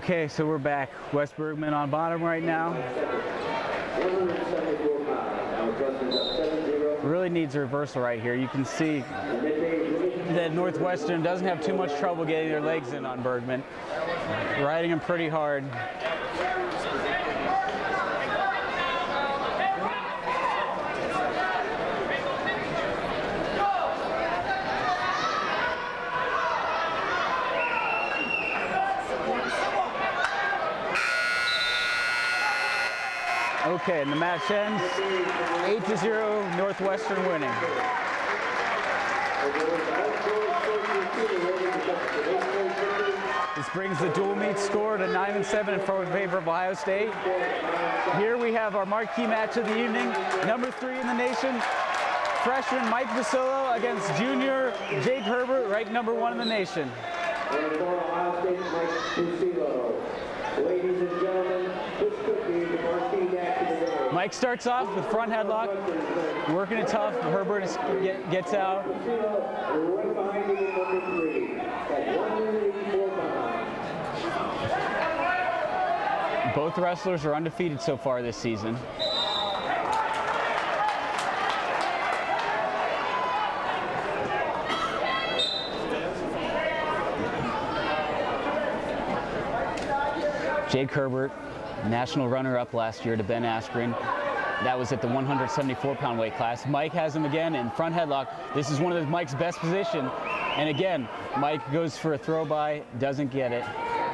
Okay, so we're back. Wes Bergman on bottom right now. Really needs a reversal right here. You can see that Northwestern doesn't have too much trouble getting their legs in on Bergman. Riding him pretty hard. Okay, and the match ends 8-0, Northwestern winning. This brings the dual meet score to 9-7 in favor of Ohio State. Here we have our marquee match of the evening. Number 3 in the nation, freshman Mike Vasillo against junior Jake Herbert, ranked number 1 in the nation. And for Ohio State, Mike Vasillo. Ladies and gentlemen, this could be the marquee match of the day. Mike starts off with front headlock, working it tough. Herbert gets out. Right behind him in number 3 at 184 pounds. Both wrestlers are undefeated so far this season. Jake Herbert, national runner-up last year to Ben Askren. That was at the 174-pound weight class. Mike has him again in front headlock. This is one of Mike's best position. And again, Mike goes for a throw by, doesn't get it.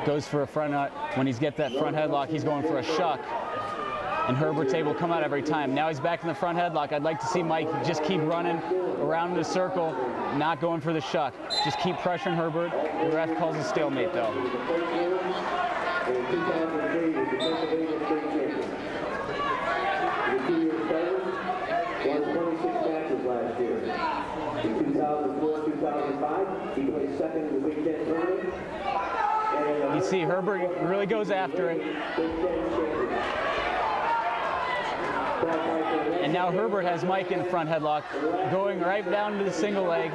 Goes for a front nut. When he's get that front headlock, he's going for a shuck. And Herbert's able to come out every time. Now he's back in the front headlock. I'd like to see Mike just keep running around in the circle, not going for the shuck. Just keep pressuring Herbert. The ref calls a stalemate though. In 2003, the Pennsylvania State Champion. The 2-year starter won 26 matches last year. In 2004-2005, he placed second in the Big Ten tournament. You see Herbert really goes after it. And now Herbert has Mike in front headlock, going right down to the single leg,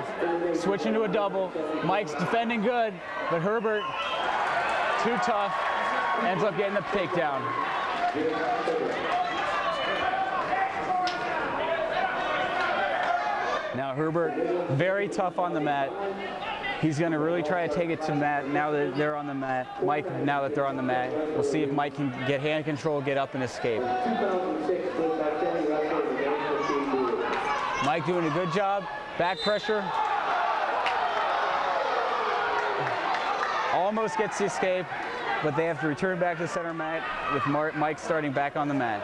switching to a double. Mike's defending good, but Herbert, too tough, ends up getting the takedown. Now Herbert, very tough on the mat. He's going to really try to take it to Matt now that they're on the mat. Mike, now that they're on the mat. We'll see if Mike can get hand control, get up and escape. Mike doing a good job. Back pressure. Almost gets the escape, but they have to return back to the center mat with Mike starting back on the mat.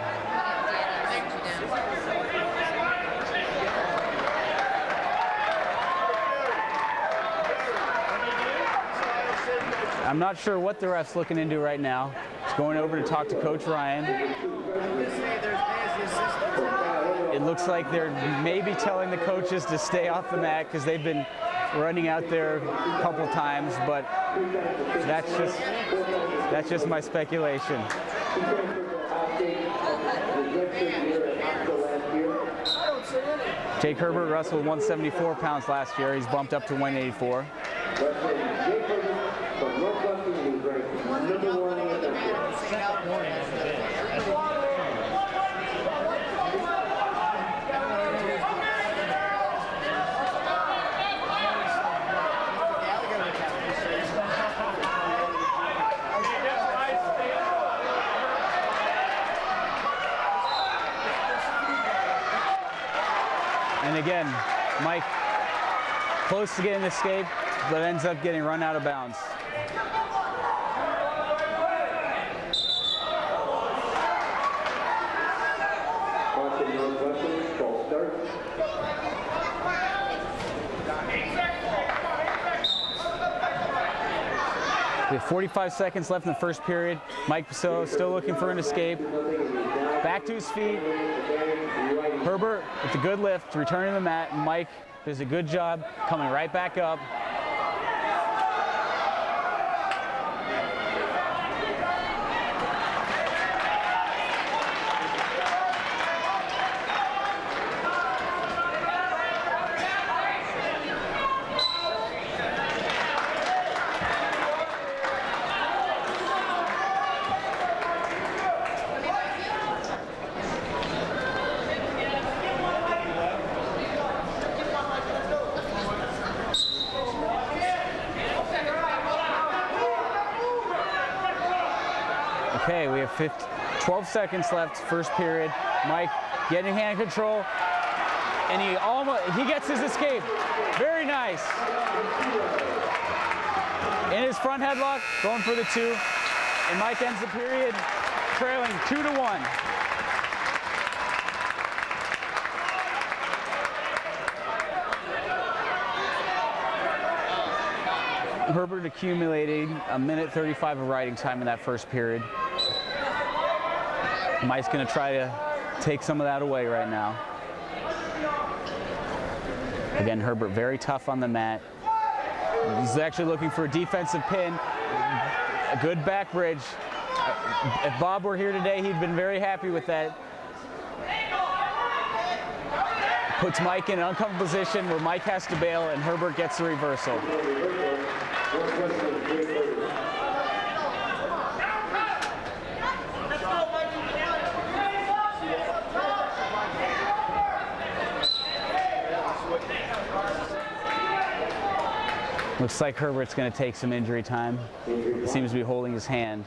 I'm not sure what the ref's looking into right now. He's going over to talk to Coach Ryan. It looks like they're maybe telling the coaches to stay off the mat because they've been running out there a couple times, but that's just my speculation. Jake Herbert wrestled 174 pounds last year. He's bumped up to 184. And again, Mike close to getting the escape, but ends up getting run out of bounds. We have 45 seconds left in the first period. Mike Vasillo still looking for an escape. Back to his feet. Herbert with a good lift, returning to the mat. Mike does a good job coming right back up. 12 seconds left, first period. Mike getting hand control, and he gets his escape. Very nice. In his front headlock, going for the 2, and Mike ends the period trailing 2-1. Herbert accumulating a minute 35 of riding time in that first period. Mike's going to try to take some of that away right now. Again, Herbert very tough on the mat. He's actually looking for a defensive pin, a good back bridge. If Bob were here today, he'd been very happy with that. Puts Mike in an uncomfortable position where Mike has to bail and Herbert gets the reversal. Looks like Herbert's going to take some injury time. He seems to be holding his hand.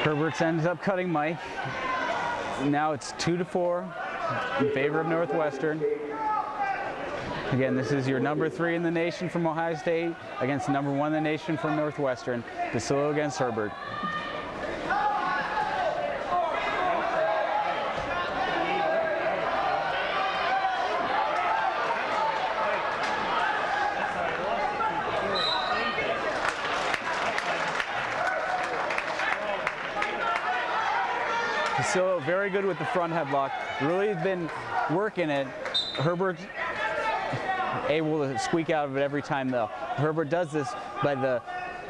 Herbert ends up cutting Mike. Now it's 2-4 in favor of Northwestern. Again, this is your number 3 in the nation from Ohio State against number 1 in the nation from Northwestern. Basilio against Herbert. Basilio very good with the front headlock. Really been working it. Herbert able to squeak out of it every time though. Herbert does this by the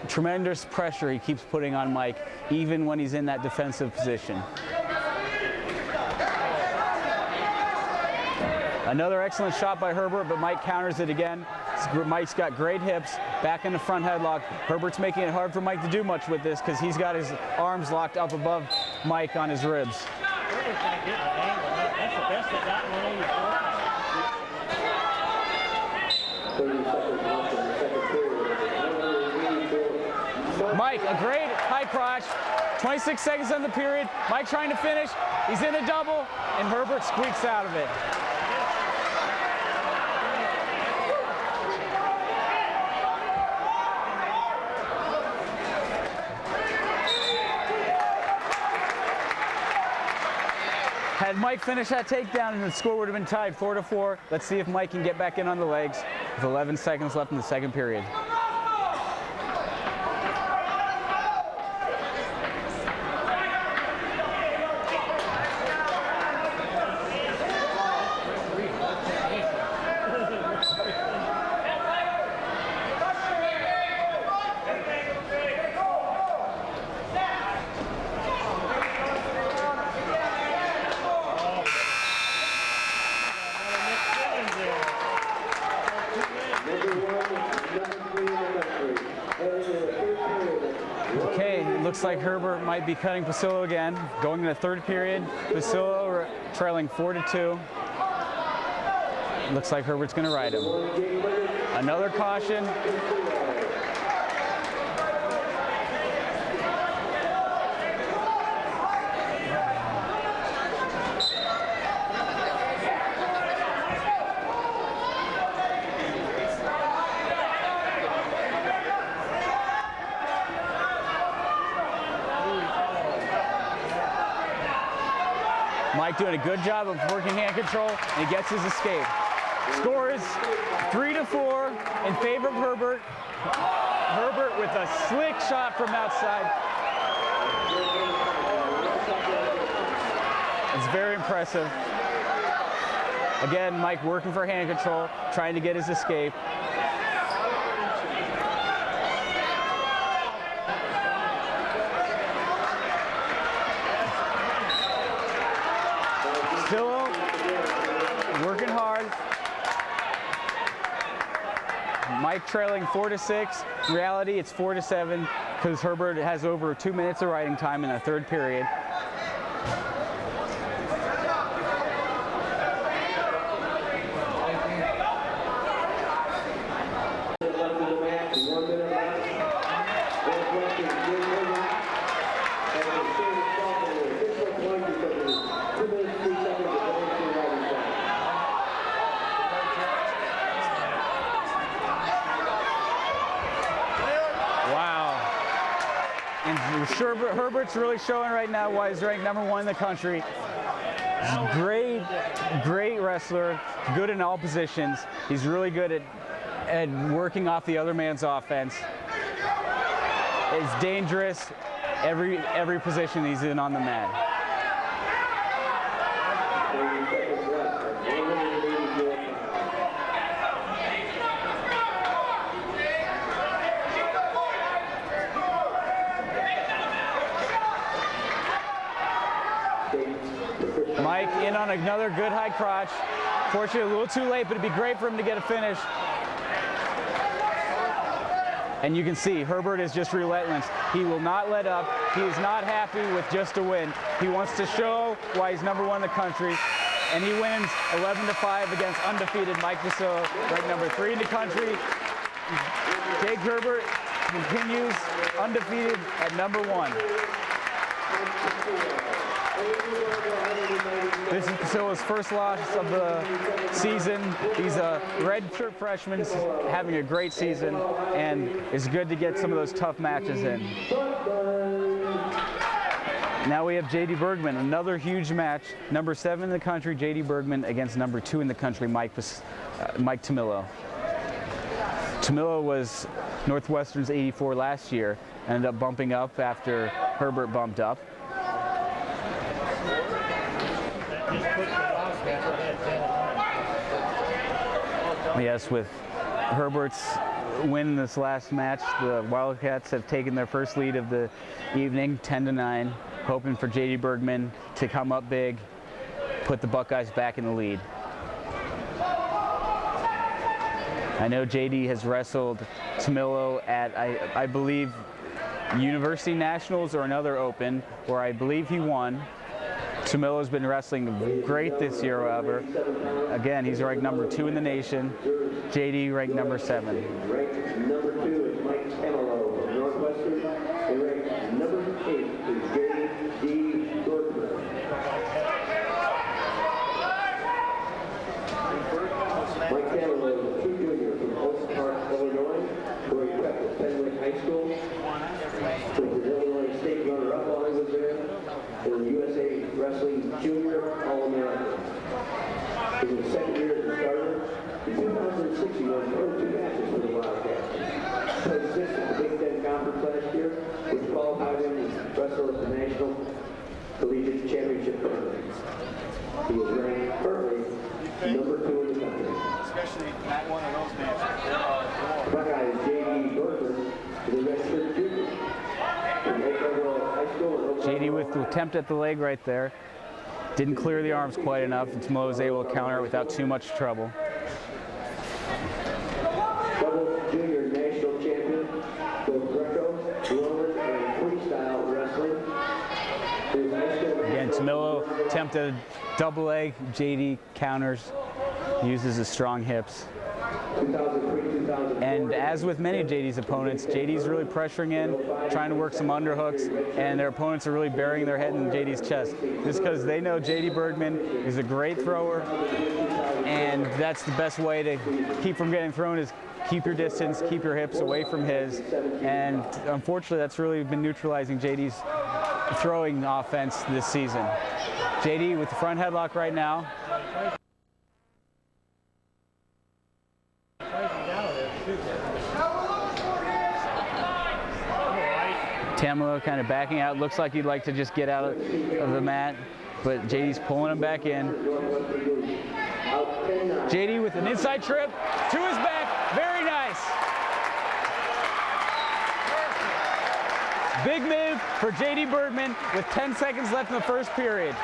tremendous pressure he keeps putting on Mike, even when he's in that defensive position. Another excellent shot by Herbert, but Mike counters it again. Mike's got great hips, back in the front headlock. Herbert's making it hard for Mike to do much with this because he's got his arms locked up above Mike on his ribs. Mike, a great high crotch. 26 seconds on the period. Mike trying to finish. He's in a double, and Herbert squeaks out of it. Had Mike finished that takedown, and the score would have been tied 4-4. Let's see if Mike can get back in on the legs with 11 seconds left in the second period. Looks like Herbert might be cutting Basilio again. Going in the third period, Basilio trailing 4-2. Looks like Herbert's going to ride him. Another caution. Mike doing a good job of working hand control, and he gets his escape. Score is 3-4 in favor of Herbert. Herbert with a slick shot from outside. It's very impressive. Again, Mike working for hand control, trying to get his escape. Mike trailing 4-6. In reality, it's 4-7 because Herbert has over 2 minutes of riding time in the third period. Herbert's really showing right now why he's ranked #1 in the country. Great wrestler, good in all positions. He's really good at working off the other man's offense. It's dangerous every position he's in on the mat. Mike in on another good high crotch. Fortunately, a little too late, but it'd be great for him to get a finish. And you can see Herbert is just relentless. He will not let up. He is not happy with just a win. He wants to show why he's #1 in the country. And he wins 11-5 against undefeated Mike Vassillo, ranked #3 in the country. Jake Herbert continues undefeated at #1. This is Vassillo's first loss of the season. He's a redshirt freshman, having a great season, and it's good to get some of those tough matches in. Now we have J.D. Bergman, another huge match. #7 in the country, J.D. Bergman against #2 in the country, Mike Tamillo. Tamillo was Northwestern's 84 last year, ended up bumping up after Herbert bumped up. Yes, with Herbert's win this last match, the Wildcats have taken their first lead of the evening, 10-9, hoping for J.D. Bergman to come up big, put the Buckeyes back in the lead. I know J.D. has wrestled Tamillo at, I believe, University Nationals or another Open, where I believe he won. Tamillo's been wrestling great this year, however. Again, he's ranked #2 in the nation. JD ranked #7. Ranked #2 is Mike Tamillo of Northwestern. And ranked #8 is J.D. Bergman. Mike Tamillo is a true junior from Oak Park, Illinois, where he prepped at Fenwick High School. He was an Illinois state runner-up while he was there. And the USA Wrestling Junior All-American. In his second year as a starter, in 2006 he won 22 matches for the Wildcats. Played 6th in the Big Ten Conference last year, which qualified him to wrestle at the National Collegiate Championship Tournament. He is ranked currently #2 in the country. Especially not one of those matches. Buckeye is J.D. Bergman, the redshirt junior. JD with the attempt at the leg right there. Didn't clear the arms quite enough, and Tamillo was able to counter it without too much trouble. Double junior national champion, both Greco, Roman, and freestyle wrestling. Again, Tamillo attempted a double leg. JD counters, uses his strong hips. 2003, And as with many of JD's opponents, JD's really pressuring in, trying to work some underhooks, and their opponents are really burying their head in JD's chest. Just because they know JD Bergman is a great thrower, and that's the best way to keep from getting thrown is keep your distance, keep your hips away from his. And unfortunately, that's really been neutralizing JD's throwing offense this season. JD with the front headlock right now. Tamillo kind of backing out. Looks like he'd like to just get out of the mat, but JD's pulling him back in. JD with an inside trip to his back. Very nice. Big move for JD Bergman with 10 seconds left in the first period.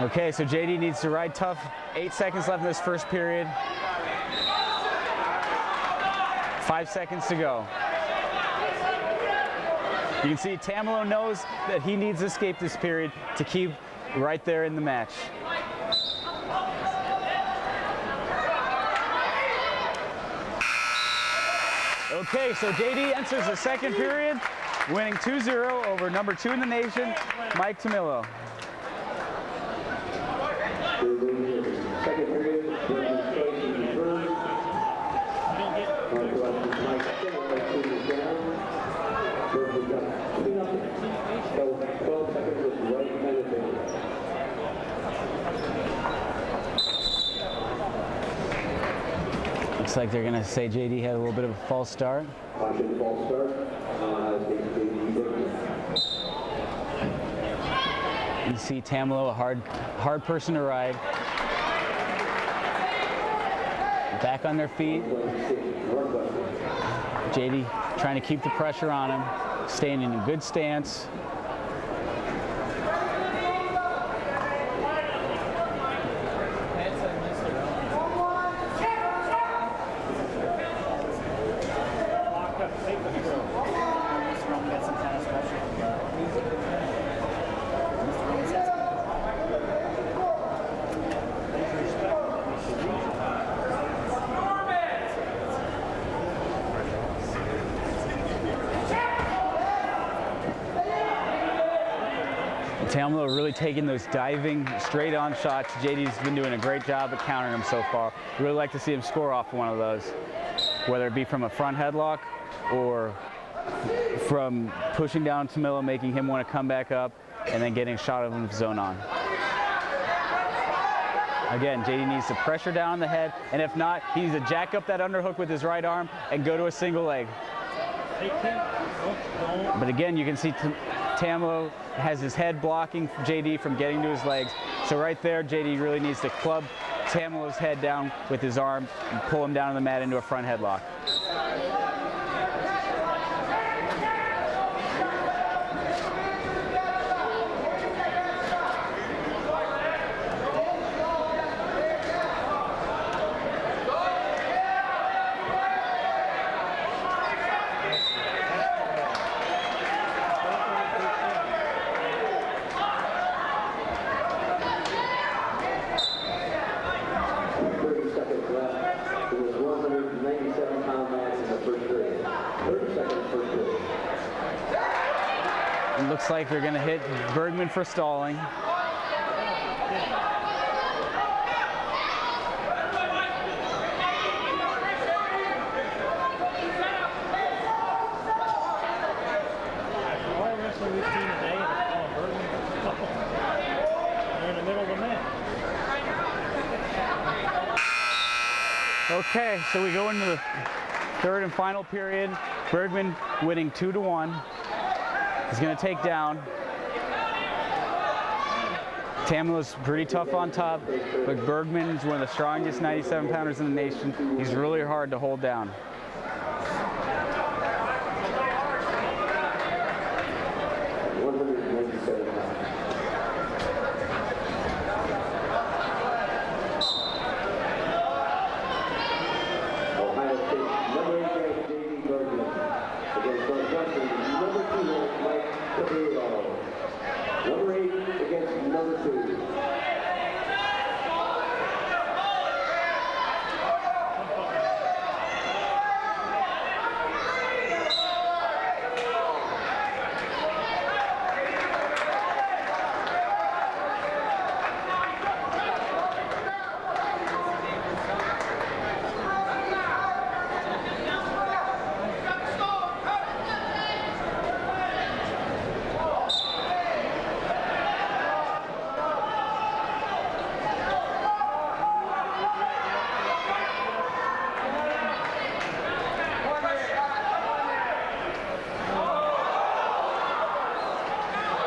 Okay, so JD needs to ride tough. 8 seconds left in this first period. 5 seconds to go. You can see Tamalo knows that he needs to escape this period to keep right there in the match. Okay, so JD enters the second period, winning 2-0 over number 2 in the nation, Mike Tamilo. Second period, Northwestern reverse. Northwestern's Mike Tamalo down. Northwestern up 2-0. So 12 seconds with right benefit. Looks like they're going to say JD had a little bit of a false start. Watching false start. You see Tamalo, a hard person to ride. Back on their feet. JD trying to keep the pressure on him, staying in a good stance. Tamalo really taking those diving, straight-on shots. JD's been doing a great job at countering them so far. Really like to see him score off one of those, whether it be from a front headlock or from pushing down Tamilo, making him want to come back up, and then getting a shot of him zone on. Again, JD needs to pressure down on the head, and if not, he needs to jack up that underhook with his right arm and go to a single leg. But again, you can see Tamalo has his head blocking JD from getting to his legs. So right there, JD really needs to club Tamalo's head down with his arm and pull him down on the mat into a front headlock. It looks like they're going to hit Bergman for stalling. Okay, so we go into the third and final period. Bergman winning 2-1. He's going to take down. Tamalo's pretty tough on top, but Bergman is one of the strongest 97-pounders in the nation. He's really hard to hold down. Number 8 against number 2.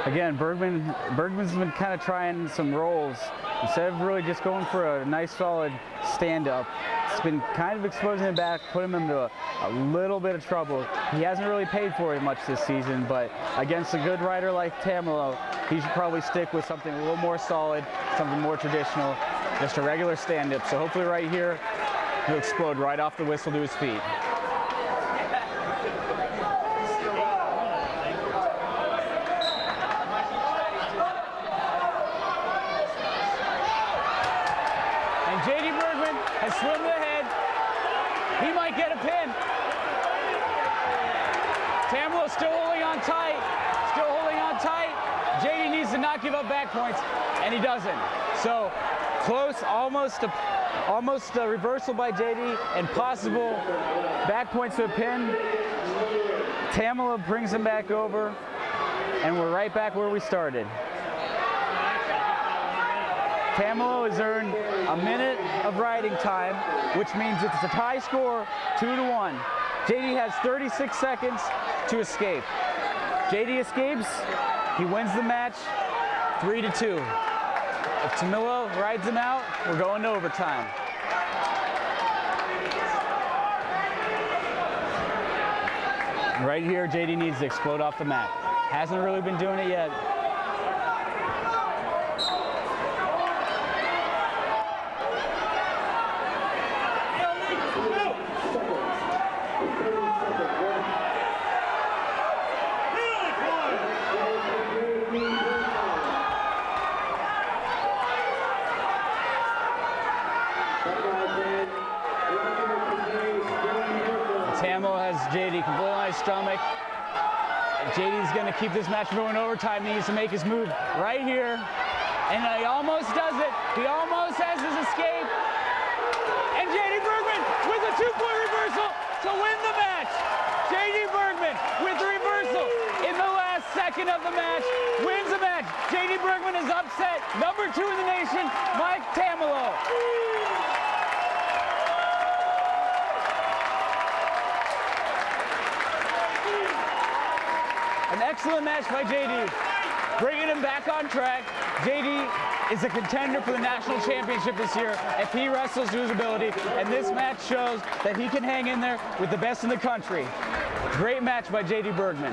Again, Bergman's been kind of trying some rolls Instead of really just going for a nice solid stand-up, it's been kind of exposing him back, putting him into a little bit of trouble. He hasn't really paid for it much this season, but against a good rider like Tamilo, he should probably stick with something a little more solid, something more traditional, just a regular stand-up. So hopefully right here, he'll explode right off the whistle to his feet. And J.D. Bergman has swum ahead. He might get a pin. Tamilo still holding on tight. Still holding on tight. J.D. needs to not give up back points, and he doesn't. So close, almost a reversal by J.D. and possible back points to a pin. Tamilo brings him back over, and we're right back where we started. Tamilo has earned a minute of riding time, which means it's a tie score, 2-1. JD has 36 seconds to escape. JD escapes, he wins the match, 3-2. If Tamilo rides him out, we're going to overtime. Right here, JD needs to explode off the mat. Hasn't really been doing it yet. Tamilo has JD completely on his stomach. JD's going to keep this match going overtime. He needs to make his move right here. And he almost does it. He almost has his escape. And JD Bergman with a 2-point reversal to win the match. JD Bergman with the reversal in the last second of the match wins the match. JD Bergman is upset. Number 2 in the nation, Mike Tamilo. An excellent match by JD, bringing him back on track. JD is a contender for the national championship this year if he wrestles to his ability, and this match shows that he can hang in there with the best in the country. Great match by JD Bergman.